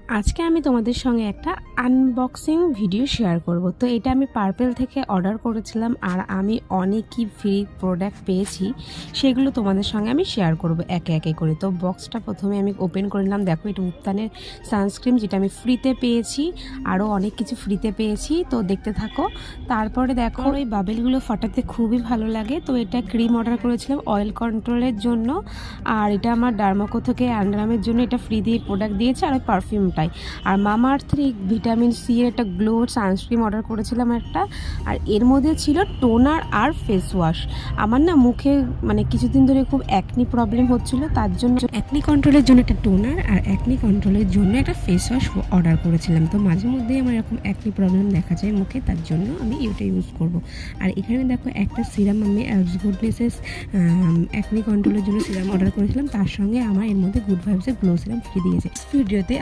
আজকে আমি তোমাদের সঙ্গে একটা আনবক্সিং ভিডিও শেয়ার করব। তো এটা আমি পার্পেল থেকে অর্ডার করেছিলাম আর আমি অনেকই ফ্রি প্রোডাক্ট পেয়েছি, সেগুলো তোমাদের সঙ্গে আমি শেয়ার করব একে একে করে। তো বক্সটা প্রথমে আমি ওপেন করে নিলাম। দেখো, এটা উত্তানের সানস্ক্রিন, যেটা আমি ফ্রিতে পেয়েছি, আরও অনেক কিছু ফ্রিতে পেয়েছি। তো দেখতে থাকো। তারপরে দেখো, এই বাবেলগুলো ফাটাতে খুবই ভালো লাগে। তো এটা ক্রিম অর্ডার করেছিলাম অয়েল কন্ট্রোলের জন্য, আর এটা আমার ডার্মাকো থেকে আন্ডারআর্মের জন্য এটা ফ্রি দিয়ে প্রোডাক্ট দিয়েছে, আর পারফিউম। আর মামাআর্থ ভিটামিন সি এর একটা গ্লো সানস্ক্রিন অর্ডার করেছিলাম একটা, আর এর মধ্যে ছিল টোনার আর ফেস ওয়াশ। আমার না মুখে কিছুদিন ধরে খুব অ্যাকনি প্রবলেম হচ্ছিল, তার জন্য অ্যাকনি কন্ট্রোলের জন্য একটা টোনার আর অ্যাকনি কন্ট্রোলের জন্য একটা ফেস ওয়াশ অর্ডার করেছিলাম। তো মাঝে মধ্যেই আমার এরকম অ্যাকনি প্রবলেম দেখা যায় মুখে, তার জন্য আমি এটা ইউজ করব। আর এখানে দেখো, একটা সিরাম আমি অ্যাবস গুডনেসেস অ্যাকনি কন্ট্রোলের জন্য সিরাম অর্ডার করেছিলাম, তার সঙ্গে আমার এর মধ্যে গুড ভাইবসের গ্লো সিরাম ফ্রি দিয়েছে। ভিডিওতে